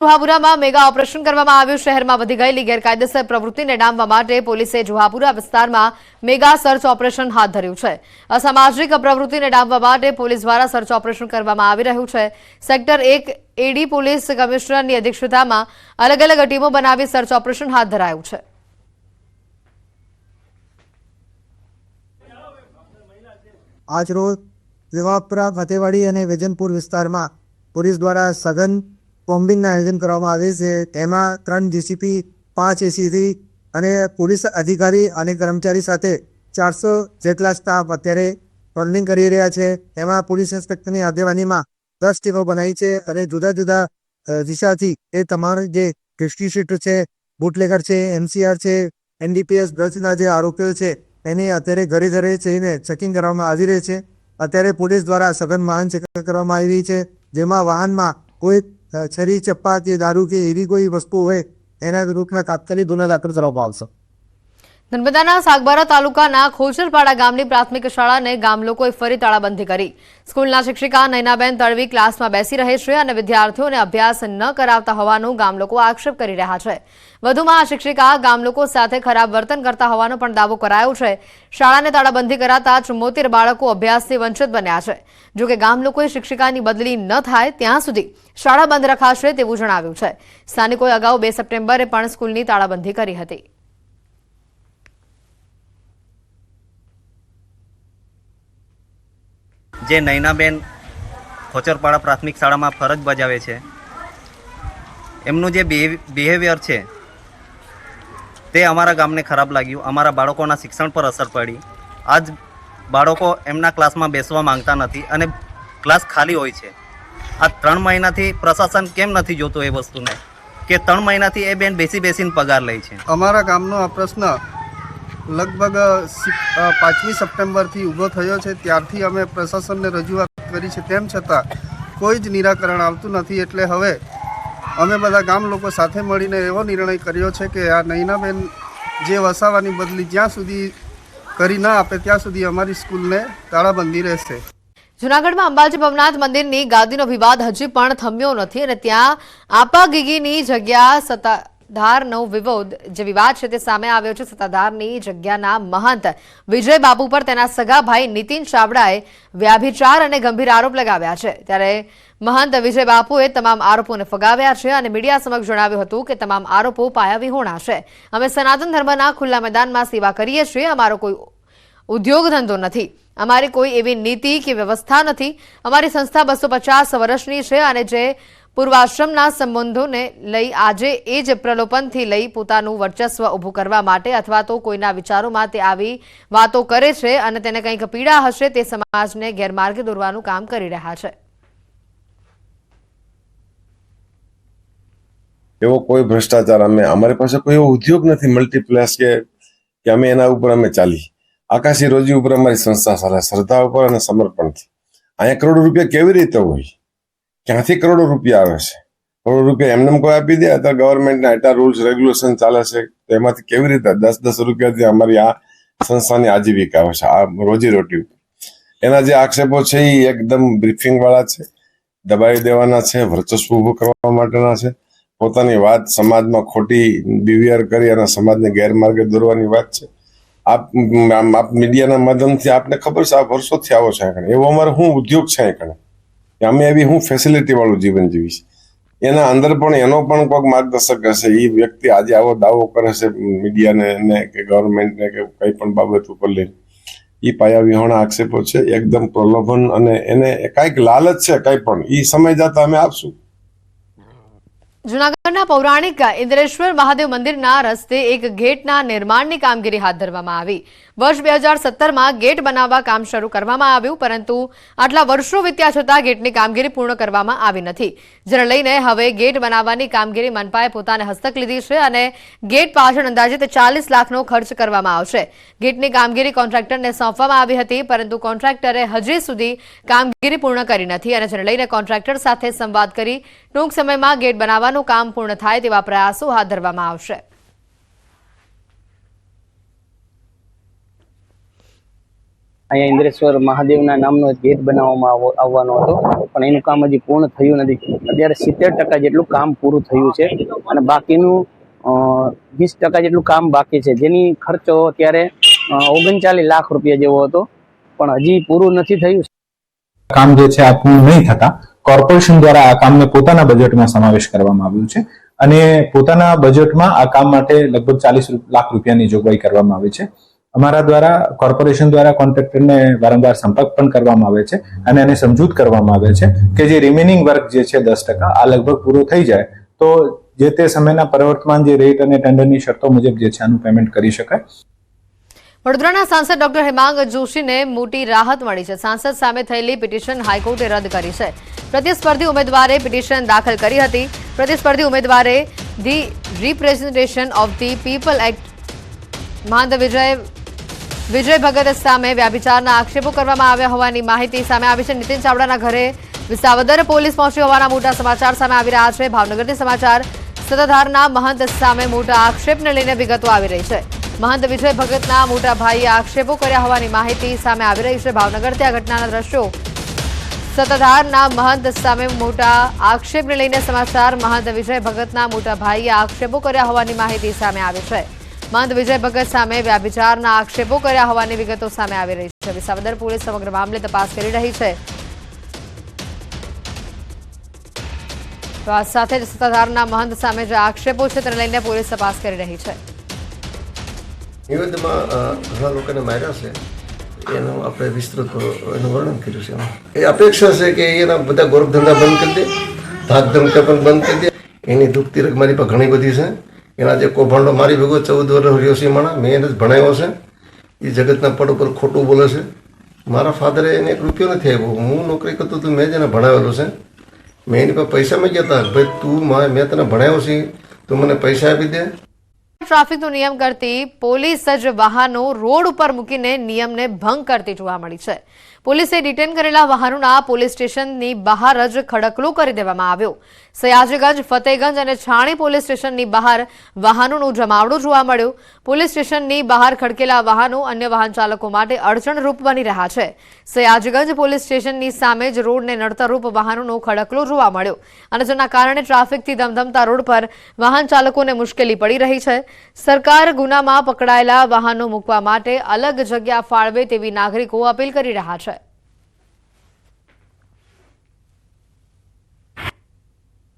जुहापुराમાં mega operation કરવામાં આવ્યું। શહેરમાં વધી ગયેલી ગેરકાયદેસર પ્રવૃત્તિને ડામવા માટે પોલીસે जुहापुरा વિસ્તારમાં મેગા સર્ચ ઓપરેશન હાથ ધર્યું છે। અસામાજિક પ્રવૃત્તિને ડામવા માટે પોલીસ દ્વારા સર્ચ ઓપરેશન કરવામાં આવી રહ્યું છે। સેક્ટર 1 એડી પોલીસ કમિશનરની અધ્યક્ષતામાં અલગ-અલગ ટીમો બનાવી સર્ચ ઓપરેશન હાથ ધરાયું છે। आज रोज जुहापुरा फतेवाड़ी और वेजनपुर विस्तार में पुलिस द्वारा सघन कोम्बिंग आयोजन करवामां आवे छे। तेमां 3 जीसीपी 5 एसीसी અને પોલીસ અધિકારી અને કર્મચારી સાથે 400 જેટલા સ્ટાફ અત્યારે પેટ્રોલિંગ કરી રહ્યા છે। એમાં પોલીસ ઇન્સ્પેક્ટરની આગેવાનીમાં 10 ટીમો બનાવી છે અને જુદા જુદા દિશાથી એ તમામ જે ડિસ્ટ્રીબ્યુટર છે, બુટલેગર છે, એનસીઆર છે, એનડીપીએસ ડ્રગ્સના જે આરોપીઓ છે એને અત્યારે ઘરે ઘરે જઈને ચેકિંગ કરવામાં આવી રહી છે। અત્યારે પોલીસ દ્વારા સઘન વાહન ચેકિંગ કરવામાં આવી રહી છે, જેમાં વાહનમાં કોઈ છરી ચપ્પા કે દારૂ કે એવી કોઈ વસ્તુ હોય એના વિરુદ્ધમાં તાત્કાલિક ગુનો દાખલ કરવામાં આવશે। નર્મદાના સાગબારા તાલુકાના ખોચરપાડા ગામની પ્રાથમિક શાળાને ગામ લોકોએ ફરી તાળાબંધી કરી। સ્કૂલના શિક્ષિકા નૈનાબેન તડવી ક્લાસમાં બેસી રહે છે અને વિદ્યાર્થીઓને અભ્યાસ ન કરાવતા હોવાનો ગામ લોકો આક્ષેપ કરી રહ્યા છે। વધુમાં આ શિક્ષિકા ગામ લોકો સાથે ખરાબ વર્તન કરતા હોવાનો પણ દાવો કરાયો છે। શાળાને તાળાબંધી કરાતા 74 બાળકો અભ્યાસથી વંચિત બન્યા છે। જો કે ગામ લોકોએ શિક્ષિકાની બદલી ન થાય ત્યાં સુધી શાળા બંધ રખાશે તેવું જણાવ્યું છે। સ્થાનિકોએ અગાઉ 2 સપ્ટેમ્બરે પણ સ્કૂલની તાળાબંધી કરી હતી। જે નૈનાબેન ખોચરપાડા પ્રાથમિક શાળામાં ફરજ બજાવે છે, એમનું જે બિહેવિયર છે તે અમારા ગામને ખરાબ લાગ્યું। અમારા બાળકોના શિક્ષણ પર અસર પડી। આજ બાળકો એમના ક્લાસમાં બેસવા માંગતા નથી અને ક્લાસ ખાલી હોય છે। આ 3 મહિનાથી પ્રશાસન કેમ નથી જોતું એ વસ્તુને કે 3 મહિનાથી એ બેન બેસીને પગાર લે છે। અમારા ગામનો આ પ્રશ્ન લગભગ 5મી સપ્ટેમ્બરથી ઊભો થયો છે। ત્યારથી અમે પ્રશાસનને રજૂઆત કરી છે, તેમ છતાં કોઈ જ નિરાકરણ આવતું નથી। એટલે હવે અમે બધા ગામ લોકો સાથે મળીને એવો નિર્ણય કર્યો છે કે આ નૈનાબેન જે વસાવાની બદલી જ્યાં સુધી કરી ના આપે ત્યાં સુધી અમારી સ્કૂલને તાળાબંધી રહેશે। જૂનાગઢમાં અંબાજી ભવનાથ મંદિરની ગાદીનો વિવાદ હજી પણ થમ્યો નથી અને ત્યાં આપાગીગીની જગ્યા સત્તાધારનો વિવાદ છે તે સામે આવ્યો છે। સત્તાધારની જગ્યાના મહંત વિજય બાપુ પર તેના સગા ભાઈ નીતિન ચાવડાએ વ્યાભિચાર અને ગંભીર આરોપ લગાવ્યા છે। ત્યારે મહંત વિજય બાપુએ તમામ આરોપોને ફગાવ્યા છે અને મીડિયા સમક્ષ જણાવ્યું હતું કે તમામ આરોપો પાયાવિહોણા છે। અમે સનાતન ધર્મના ખુલ્લા મેદાનમાં સેવા કરીએ છીએ। અમારો કોઈ ઉદ્યોગ ધંધો નથી, અમારી કોઈ એવી નીતિ કે વ્યવસ્થા નથી। અમારી સંસ્થા 250 વર્ષની છે અને જે પૂર્વાશ્રમના સંબંધોને લઈ આજે એ જ પ્રલોભનથી લઈ પોતાનું વર્ચસ્વ ઊભું કરવા માટે અથવા તો કોઈના વિચારોમાં તે આવી વાતો કરે છે અને તેને કંઈક પીડા હશે તે સમાજને ગેરમાર્ગે દોરવાનું કામ કરી રહ્યા છે। એવો કોઈ ભ્રષ્ટાચાર અમારી પાસે કોઈ એવો ઉદ્યોગ નથી મલ્ટીપ્લેક્સ કે અમે એના ઉપર અમે ચાલી। આકાશી રોજી ઉપર અમારી સંસ્થા ચાલે, શ્રદ્ધા ઉપર અને સમર્પણથી। અહીંયા કરોડો રૂપિયા કેવી રીતે હોય? ક્યાંથી કરોડો રૂપિયા આવે છે? કરોડો રૂપિયા એમને કોઈ આપી દે? અત્યારે ગવર્મેન્ટના એટલા રૂલ્સ રેગ્યુલેશન ચાલે છે, તો એમાંથી કેવી રીતે 10-10 રૂપિયાથી અમારી આ સંસ્થાની આજીવિકા આવે છે, આ રોજીરોટી ઉપર। એના જે આક્ષેપો છે એ એકદમ બ્રીફિંગ વાળા છે, દબાવી દેવાના છે, વર્ચસ્વ ઉભું કરવા માટેના છે। પોતાની વાત સમાજમાં ખોટી બિહેવિયર કરી અને સમાજને ગેરમાર્ગે દોરવાની વાત છે। આપ મીડિયાના માધ્યમથી આપને ખબર છે, આ વર્ષોથી આવો છે અહીંયા। એવો અમારો શું ઉદ્યોગ છે અહીંયા? અમે એવી હું ફેસિલિટી વાળું જીવન જીવીશ। એના અંદર પણ એનો પણ કોઈક માર્ગદર્શક હશે। એ વ્યક્તિ આજે આવો દાવો કરે છે મીડિયાને કે ગવર્મેન્ટને કે કઈ પણ બાબત ઉપર લઈને, એ પાયાવિહોણા આક્ષેપો છે, એકદમ પ્રલોભન અને એને કાંઈક લાલચ છે, કઈ પણ એ સમય જતા અમે આપશું। જૂનાગઢના પૌરાણિક ઇન્દ્રેશ્વર મહાદેવ મંદિરના રસ્તે એક ગેટના નિર્માણની કામગીરી હાથ ધરવામાં આવી। વર્ષ 2017માં ગેટ બનાવવા કામ શરૂ કરવામાં આવ્યું, પરંતુ આટલા વર્ષો વીત્યા છતાં ગેટની કામગીરી પૂર્ણ કરવામાં આવી નથી, જેને લઈને હવે ગેટ બનાવવાની કામગીરી મનપાએ પોતાને હસ્તક લીધી છે અને ગેટ પાછળ અંદાજિત 40 લાખનો ખર્ચ કરવામાં આવશે। ગેટની કામગીરી કોન્ટ્રાક્ટરને સોંપવામાં આવી હતી, પરંતુ કોન્ટ્રાક્ટરે હજી સુધી કામગીરી પૂર્ણ કરી નથી અને જેને લઈને કોન્ટ્રાક્ટર સાથે સંવાદ કરી ટૂંક સમયમાં ગેટ બનાવવાનું કામ પૂર્ણ થાય તેવા પ્રયાસો હાથ ધરવામાં આવશે। અહીંયા ઇન્દ્રેશ્વર મહાદેવના નામનો એક ગેટ બનાવવામાં આવવાનો હતો, પણ એનું કામ હજી પૂર્ણ થયું નથી. અત્યારે 70% જેટલું કામ પૂરું થયું છે અને બાકીનું 20% જેટલું કામ બાકી છે, જેની ખર્ચો અત્યારે 39 લાખ રૂપિયા જેવો હતો, પણ હજી પૂરું નથી થયું. કામ જે છે આ પૂર્ણ નહીં થતા કોર્પોરેશન દ્વારા આ કામને પોતાના બજેટમાં સમાવેશ કરવામાં આવ્યું છે અને પોતાના બજેટમાં આ કામ માટે લગભગ 40 લાખ રૂપિયાની જોગવાઈ કરવામાં આવી છે. અમારા દ્વારા કોર્પોરેશન દ્વારા કોન્ટ્રાક્ટરને વારંવાર સંપર્ક પણ કરવામાં આવે છે અને એને સમજૂત કરવામાં આવે છે કે જે રિમેનિંગ વર્ક જે છે 10% આ લગભગ પૂરો થઈ જાય તો જે તે સમયના પ્રવર્તમાન જે રેટ અને ટેન્ડરની શરતો મુજબ જે છે આનું પેમેન્ટ કરી શકાય. વડોદરાના સાંસદ ડોક્ટર હેમાંગ જોશીને મોટી રાહત મળી છે. સાંસદ સામે થયેલી પિટિશન હાઈકોર્ટે રદ કરી છે. પ્રતિસ્પર્ધી ઉમેદવારે પિટિશન દાખલ કરી હતી. પ્રતિસ્પર્ધી ઉમેદવારે the representation of the people act મહંત વિજય ભગત સામે વ્યાભિચારના આક્ષેપો કરવામાં આવ્યા હોવાની માહિતી સામે આવી છે. નીતિન ચાવડાના ઘરે વિસાવદર પોલીસ પહોંચી હોવાના મોટા સમાચાર સામે આવી રહ્યા છે. ભાવનગરથી સમાચાર સત્તાધારના મહંત સામે મોટા આક્ષેપને લઈને વિગતો આવી રહી છે. મહંત વિજય ભગતના મોટા ભાઈએ આક્ષેપો કર્યા હોવાની માહિતી સામે આવી રહી છે. ભાવનગરથી આ ઘટનાના દ્રશ્યો. સત્તાધારના મહંત સામે મોટા આક્ષેપને લઈને સમાચાર. મહંત વિજય ભગતના મોટા ભાઈએ આક્ષેપો કર્યા હોવાની માહિતી સામે આવી છે. મહંત વિજય ભગત સામે વ્યાભિચારના આક્ષેપો કર્યા હોવાની વિગતો સામે આવી રહી છે. વિસાવદર પોલીસ સમગ્ર મામલે તપાસ કરી રહી છે. તો આ સાથે જ સત્તાધારના મહંત સામે જે આક્ષેપો છે તેને લઈને પોલીસ તપાસ કરી રહી છે. નિવેદનમાં ઘણા લોકોને માર્યા છે એનું આપણે વિસ્તૃત એનું વર્ણન કર્યું છે. એ અપેક્ષા છે કે એના બધા ગોરખ ધંધા બંધ કરી દે, ધાક ધમકા પણ બંધ કરી દે. એની દુઃખ તિરક મારી પર ઘણી બધી છે. એના જે કૌભાંડો મારી ભેગો 14 વર્ષ રહ્યો છે માણા, મેં એને જ ભણાવ્યો છે. એ જગતના પડ ઉપર ખોટું બોલે છે. મારા ફાધરે એને 1 રૂપિયો નથી આપ્યો. હું નોકરી કરતો તો મેં જ એને ભણાવેલો છે. મેં એની પાસે પૈસા માંગ્યા હતા, ભાઈ તું મેં તને ભણાવ્યો છે, તું મને પૈસા આપી દે. ટ્રાફિકનો નિયમ કરતી પોલીસ જ વાહનો રોડ ઉપર મૂકીને નિયમને ભંગ કરતી જોવા મળી છે. પોલીસે ડિટેન કરેલા વાહનોના પોલીસ સ્ટેશનની બહાર જ ખડકલો કરી દેવામાં આવ્યો. સયાજીગંજ, ફતેગંજ અને છાણી પોલીસ સ્ટેશનની બહાર વાહનોનું જમાવડો જોવા મળ્યો. પોલીસ સ્ટેશનની બહાર ખડકેલા વાહનો અન્ય વાહન ચાલકો માટે અડચણરૂપ બની રહ્યા છે. સયાજીગંજ પોલીસ સ્ટેશનની સામે જ રોડને નડતરરૂપ વાહનોનો ખડકલો જોવા મળ્યો અને જેના કારણે ટ્રાફિકથી ધમધમતા રોડ પર વાહન ચાલકોને મુશ્કેલી પડી રહી છે. સરકાર ગુનામાં પકડાયેલા વાહનો મૂકવા માટે અલગ જગ્યા ફાળવે તેવી નાગરિકો અપીલ કરી રહ્યા છે.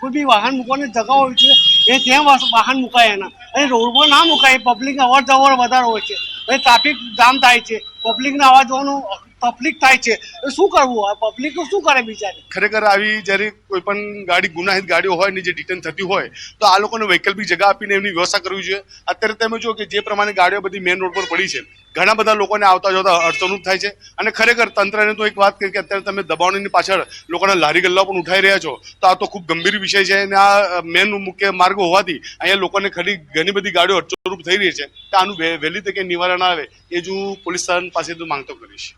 કોઈ બી વાહન મૂકવાની જગા હોય છે એ ત્યાં વાહન મુકાય એના, અને રોડ પર ના મુકાય. પબ્લિક અવર જવર વધારે હોય છે, ટ્રાફિક જામ થાય છે, પબ્લિકને આવવા જવાનું તકલીફ થાય છે. શું કરવું? પબ્લિક શું કરે બિચારી? ખરેખર આવી જ્યારે કોઈ પણ ગાડી ગુનાહિત ગાડીઓ હોય ને જે ડિટેન થતી હોય તો આ લોકોને વૈકલ્પિક જગ્યા આપીને એમની વ્યવસ્થા કરવી જોઈએ. અત્યારે તમે જો કે જે પ્રમાણે ગાડીઓ બધી મેઇન રોડ પર પડી છે, ઘણા બધા લોકોને આવતા જતા અડચણરૂપ થાય છે. અને ખરેખર તંત્રને તો એક વાત કરી કે અત્યારે તમે દબાણની પાછળ લોકોના લારી ગલ્લા પણ ઉઠાઈ રહ્યા છો, તો આ તો ખૂબ ગંભીર વિષય છે. અને આ મેન મુખ્ય માર્ગ હોવાથી અહીંયા લોકોને ઘણી બધી ગાડીઓ અડચણરૂપ થઈ રહી છે. તો આનું વહેલી તકે નિવારણ આવે એ જ હું પોલીસ પાસે તો માંગતો કરીશ.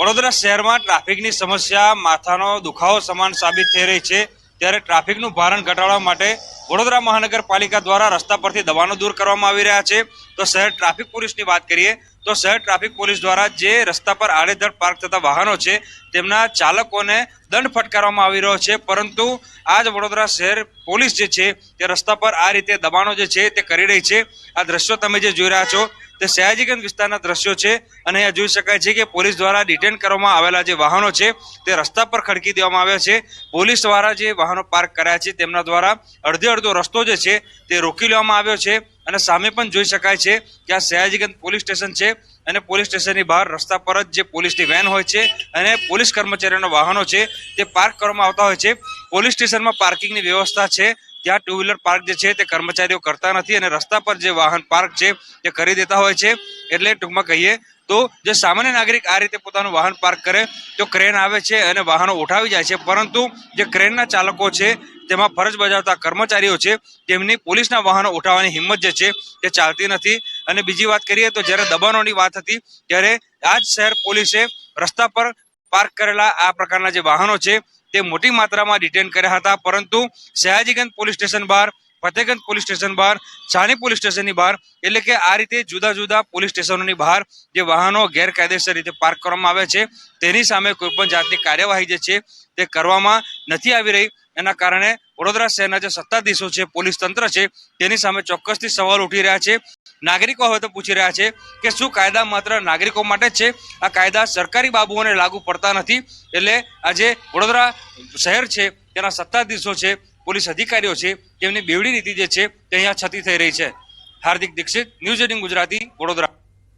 વડોદરા શહેરમાં ટ્રાફિકની સમસ્યા માથાનો દુખાવો સમાન સાબિત થઈ રહી છે. ત્યારે ટ્રાફિકનું ભારણ ઘટાડવા માટે વડોદરા મહાનગરપાલિકા દ્વારા રસ્તા પરથી દબાણો દૂર કરવામાં આવી રહ્યા છે. તો શહેર ટ્રાફિક પોલીસની વાત કરીએ તો શહેર ટ્રાફિક પોલીસ દ્વારા જે રસ્તા પર આડેધડ પાર્ક થતા વાહનો છે તેમના ચાલકોને દંડ ફટકારવામાં આવી રહ્યો છે. પરંતુ આજ વડોદરા શહેર પોલીસ જે છે તે રસ્તા પર આ રીતે દબાણો જે છે તે કરી રહી છે. આ દ્રશ્યો તમે જે જોઈ રહ્યા છો તે સયાજીગંજ વિસ્તારના દ્રશ્યો છે અને અહીંયા જોઈ શકાય છે કે પોલીસ દ્વારા ડિટેન કરવામાં આવેલા જે વાહનો છે તે રસ્તા પર ખડકી દેવામાં આવ્યા છે. પોલીસ દ્વારા જે વાહનો પાર્ક કર્યા છે તેમના દ્વારા અડધો રસ્તો જે છે તે રોકી લેવામાં આવ્યો છે. અને સામે પણ જોઈ શકાય છે કે આ સયાજીગંજ પોલીસ સ્ટેશન છે અને પોલીસ સ્ટેશનની બહાર રસ્તા પર જ જે પોલીસની વેન હોય છે અને પોલીસ કર્મચારીઓના વાહનો છે તે પાર્ક કરવામાં આવતા હોય છે. પોલીસ સ્ટેશનમાં પાર્કિંગની વ્યવસ્થા છે, ત્યાં 2 વ્હીલર પાર્ક જે છે તે કર્મચારીઓ કરતા નથી અને રસ્તા પર જે વાહન પાર્ક છે તે કરી દેતા હોય છે. એટલે ટૂંકમાં કહીએ તો જે સામાન્ય નાગરિક આ રીતે પોતાનું વાહન પાર્ક કરે તો ક્રેન આવે છે અને વાહનો ઉઠાવી જાય છે. પરંતુ જે ક્રેનના ચાલકો છે તેમાં ફરજ બજાવતા કર્મચારીઓ છે તેમની પોલીસના વાહનો ઉઠાવવાની હિંમત જે છે તે ચાલતી નથી. અને બીજી વાત કરીએ તો જ્યારે દબાણોની વાત હતી ત્યારે આજ શહેર પોલીસે રસ્તા પર પાર્ક કરેલા આ પ્રકારના જે વાહનો છે તે મોટી માત્રામાં ડિટેન કર્યા હતા. પરંતુ સયાજીગંજ પોલીસ સ્ટેશન બહાર ફતેગંજ પોલીસ સ્ટેશન બહાર, છાણી પોલીસ સ્ટેશનની બહાર, એટલે કે આ રીતે જુદા જુદા પોલીસ સ્ટેશનોની બહાર જે વાહનો ગેરકાયદેસર રીતે પાર્ક કરવામાં આવે છે તેની સામે કોઈ પણ જાતની કાર્યવાહી જે છે તે કરવામાં નથી આવી રહી. એના કારણે વડોદરા શહેરના જે સત્તાધીશો છે, પોલીસ તંત્ર છે, તેની સામે ચોક્કસથી સવાલ ઉઠી રહ્યા છે. નાગરિકો હવે તો પૂછી રહ્યા છે કે શું કાયદા માત્ર નાગરિકો માટે જ છે? આ કાયદા સરકારી બાબુઓને લાગુ પડતા નથી? એટલે આજે વડોદરા શહેર છે તેના સત્તાધીશો છે, પોલીસ અધિકારીઓ છે, તેમની બેવડી નીતિ જે છે તે અહીંયા છતી થઈ રહી છે. હાર્દિક દીક્ષિત, ન્યૂઝ 18 ગુજરાતી, વડોદરા.